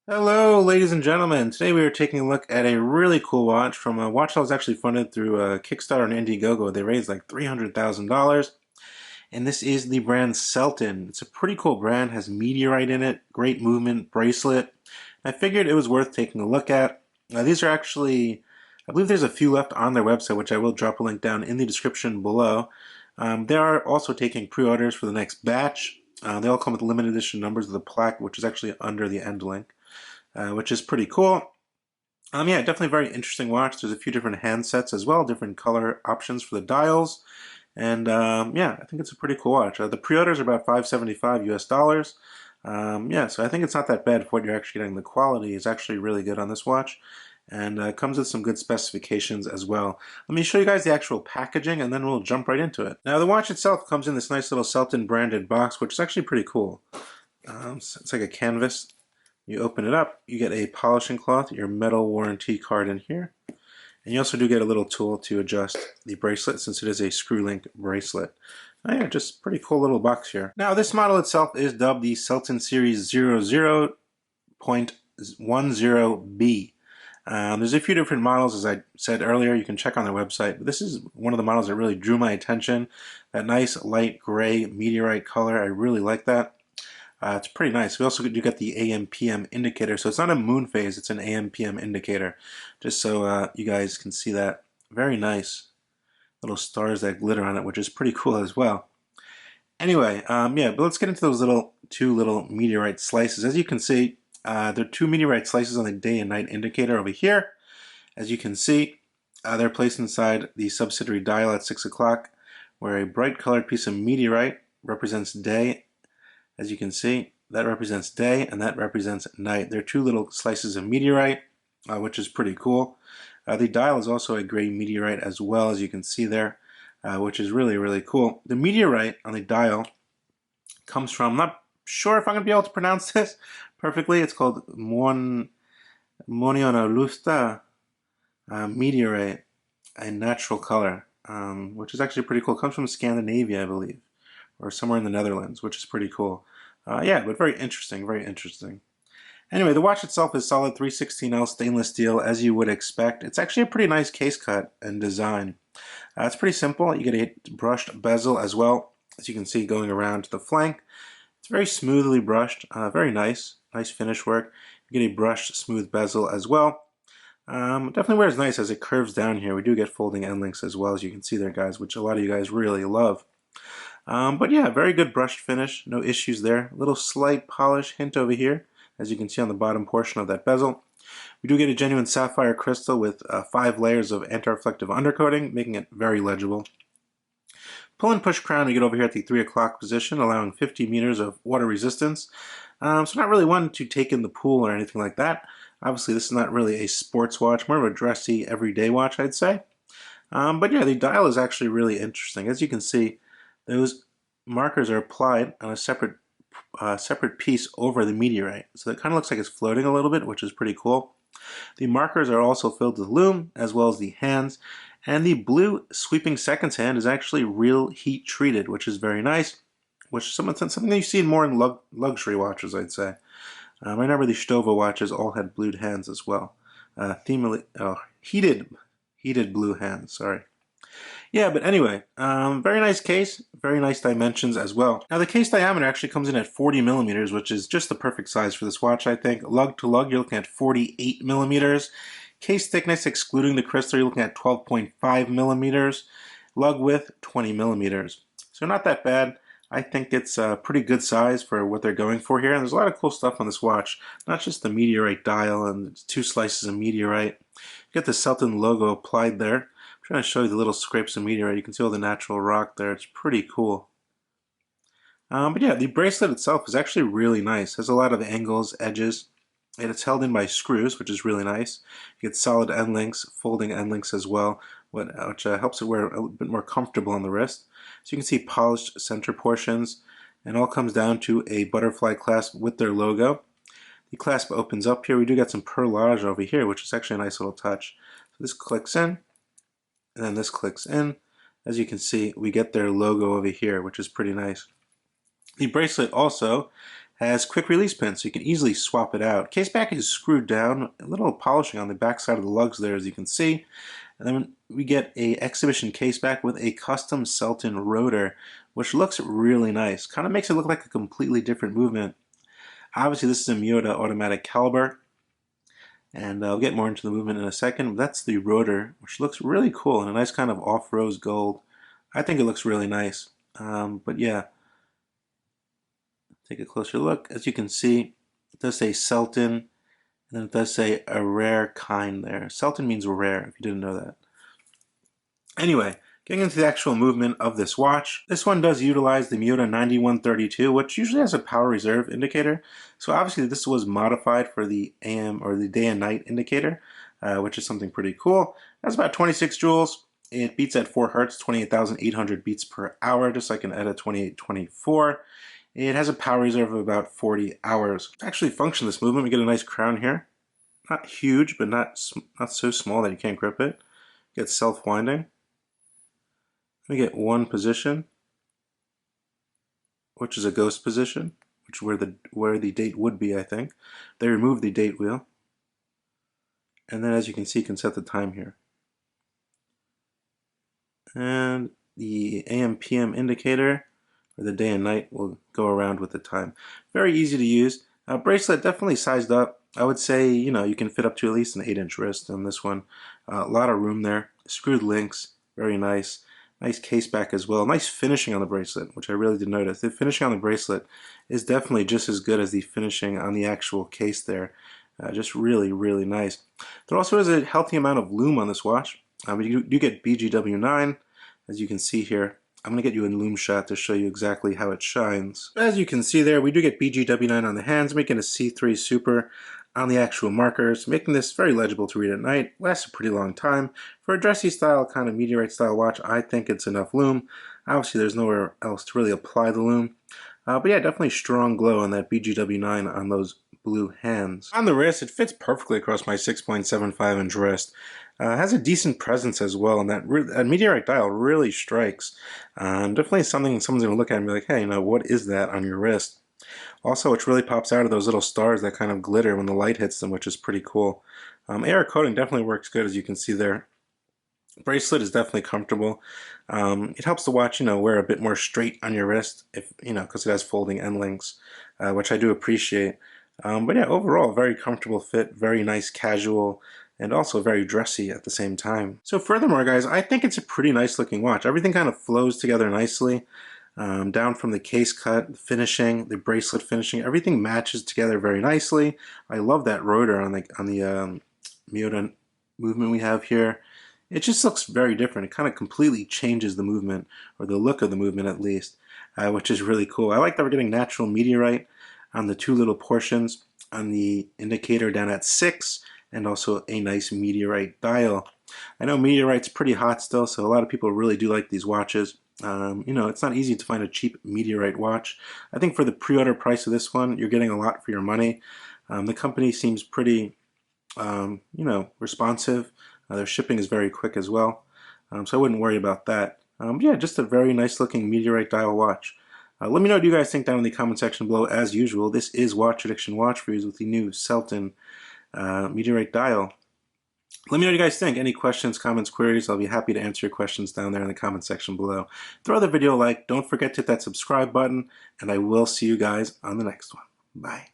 Hello, ladies and gentlemen. Today we are taking a look at a really cool watch from a watch that was actually funded through Kickstarter and Indiegogo. They raised like $300,000, and this is the brand Selten. It's a pretty cool brand, has Meteorite in it, great movement, bracelet. I figured it was worth taking a look at. These are actually, I believe there's a few left on their website, which I will drop a link down in the description below. They are also taking pre-orders for the next batch. They all come with limited edition numbers of the plaque, which is actually under the end link. Which is pretty cool. Yeah, definitely a very interesting watch. There's a few different handsets as well, different color options for the dials. And yeah, I think it's a pretty cool watch. The pre-orders are about $575 US. Yeah, so I think it's not that bad for what you're actually getting. The quality is actually really good on this watch, and comes with some good specifications as well. Let me show you guys the actual packaging, and then we'll jump right into it. Now, the watch itself comes in this nice little Selten branded box, which is actually pretty cool. It's like a canvas. You open it up, you get a polishing cloth, your metal warranty card in here, and you also do get a little tool to adjust the bracelet since it is a screw link bracelet. Yeah, just pretty cool little box here. Now this model itself is dubbed the Sultan Series 00.10B. There's a few different models, as I said earlier. You can check on their website. But this is one of the models that really drew my attention. That nice light gray meteorite color, I really like that. It's pretty nice. We also do get the AM/PM indicator, so it's not a moon phase, it's an AM/PM indicator. Just so you guys can see that. Very nice. Little stars that glitter on it, which is pretty cool as well. Anyway, yeah, but let's get into those two little meteorite slices. As you can see, there are two meteorite slices on the day and night indicator over here. As you can see, they're placed inside the subsidiary dial at 6 o'clock, where a bright colored piece of meteorite represents day. As you can see, that represents day and that represents night. They're two little slices of meteorite, which is pretty cool. The dial is also a gray meteorite as well, as you can see there, which is really, really cool. The meteorite on the dial comes from, I'm not sure if I'm going to be able to pronounce this perfectly. It's called Monionolusta meteorite, a natural color, which is actually pretty cool. It comes from Scandinavia, I believe, or somewhere in the Netherlands, which is pretty cool. Yeah, but very interesting, very interesting. Anyway, the watch itself is solid 316L stainless steel, as you would expect. It's actually a pretty nice case cut and design. It's pretty simple. You get a brushed bezel as well, as you can see going around to the flank. It's very smoothly brushed, very nice, nice finish work. You get a brushed smooth bezel as well. Definitely wears nice as it curves down here. We do get folding end links as well, as you can see there, guys, which a lot of you guys really love. But yeah, very good brushed finish, no issues there. A little slight polish hint over here, as you can see on the bottom portion of that bezel. We do get a genuine sapphire crystal with 5 layers of anti-reflective undercoating, making it very legible. Pull and push crown we get over here at the 3 o'clock position, allowing 50 meters of water resistance. So not really one to take in the pool or anything like that. Obviously this is not really a sports watch, more of a dressy everyday watch, I'd say. But yeah, the dial is actually really interesting. As you can see, those markers are applied on a separate piece over the meteorite. So it kind of looks like it's floating a little bit, which is pretty cool. The markers are also filled with lume, as well as the hands. And the blue sweeping seconds hand is actually real heat treated, which is very nice. Which is something that you see more in luxury watches, I'd say. I remember the Stovo watches all had blued hands as well. Heated blue hands, sorry. Yeah, but anyway, very nice case, very nice dimensions as well. Now the case diameter actually comes in at 40 millimeters, which is just the perfect size for this watch, I think. Lug to lug, you're looking at 48 millimeters. Case thickness, excluding the crystal, you're looking at 12.5 millimeters. Lug width, 20 millimeters. So not that bad. I think it's a pretty good size for what they're going for here. And there's a lot of cool stuff on this watch. Not just the meteorite dial and 2 slices of meteorite. You get the Sultan logo applied there. I'm trying to show you the little scrapes of meteorite. You can see all the natural rock there. It's pretty cool. But yeah, the bracelet itself is actually really nice. It has a lot of angles, edges, and it's held in by screws, which is really nice. You get solid end links, folding end links as well, which helps it wear a bit more comfortable on the wrist. So you can see polished center portions, and all comes down to a butterfly clasp with their logo. The clasp opens up here. We do get some perlage over here, which is actually a nice little touch. So this clicks in, and then this clicks in. As you can see, we get their logo over here, which is pretty nice. The bracelet also has quick release pins, so you can easily swap it out. Case back is screwed down, a little polishing on the back side of the lugs there, as you can see. And then we get a exhibition case back with a custom Selten rotor, which looks really nice. Kind of makes it look like a completely different movement. Obviously, this is a Miyota automatic caliber, and I'll get more into the movement in a second. That's the rotor, which looks really cool, and a nice kind of off-rose gold. I think it looks really nice. But yeah, take a closer look. As you can see, it does say Selten, and then it does say a rare kind there. Selten means rare, if you didn't know that. Anyway, getting into the actual movement of this watch, this one does utilize the Miyota 9132, which usually has a power reserve indicator. So obviously this was modified for the AM or the day and night indicator, which is something pretty cool. That's about 26 joules. It beats at 4 hertz, 28,800 beats per hour, just like an ETA 2824. It has a power reserve of about 40 hours. To actually function this movement, we get a nice crown here. Not huge, but not so small that you can't grip it. You get self-winding. We get one position, which is a ghost position, which is where the date would be, I think. They removed the date wheel. And then as you can see, you can set the time here. And the AM PM indicator, or the day and night, will go around with the time. Very easy to use. Bracelet definitely sized up. I would say, you know, you can fit up to at least an 8-inch wrist on this one. A lot of room there. Screwed links, very nice. Nice case back as well. Nice finishing on the bracelet, which I really did notice. The finishing on the bracelet is definitely just as good as the finishing on the actual case there. Just really, really nice. There also is a healthy amount of lume on this watch. You do get BGW9, as you can see here. I'm going to get you a lume shot to show you exactly how it shines. As you can see there, we do get BGW9 on the hands, making a C3 Super on the actual markers, making this very legible to read at night. Lasts a pretty long time. For a dressy style, kind of meteorite style watch, I think it's enough lume. Obviously, there's nowhere else to really apply the lume. But yeah, definitely strong glow on that BGW9 on those blue hands. On the wrist, it fits perfectly across my 6.75-inch wrist. Has a decent presence as well, and that meteorite dial really strikes. Definitely something someone's going to look at and be like, hey, you know, what is that on your wrist? Also, which really pops out of those little stars that kind of glitter when the light hits them, which is pretty cool. AR coating definitely works good, as you can see there. Bracelet is definitely comfortable. It helps the watch, you know, wear a bit more straight on your wrist, if you know, because it has folding end links, which I do appreciate. But yeah, overall, very comfortable fit, very nice casual, and also very dressy at the same time. So furthermore, guys, I think it's a pretty nice looking watch. Everything kind of flows together nicely. Down from the case cut, the finishing, the bracelet finishing, everything matches together very nicely. I love that rotor on the Miyota movement we have here. It just looks very different. It kind of completely changes the movement, or the look of the movement at least, which is really cool. I like that we're getting natural meteorite on the two little portions on the indicator down at 6, and also a nice meteorite dial. I know meteorite's pretty hot still, so a lot of people really do like these watches. You know, it's not easy to find a cheap meteorite watch. I think for the pre-order price of this one, you're getting a lot for your money. The company seems pretty, you know, responsive. Their shipping is very quick as well, so I wouldn't worry about that. Yeah, just a very nice looking meteorite dial watch. Let me know what you guys think down in the comment section below. As usual, this is Watch Addiction Watch Reviews with the new Selten meteorite dial. Let me know what you guys think. Any questions, comments, queries, I'll be happy to answer your questions down there in the comment section below. Throw the video a like, don't forget to hit that subscribe button, and I will see you guys on the next one. Bye.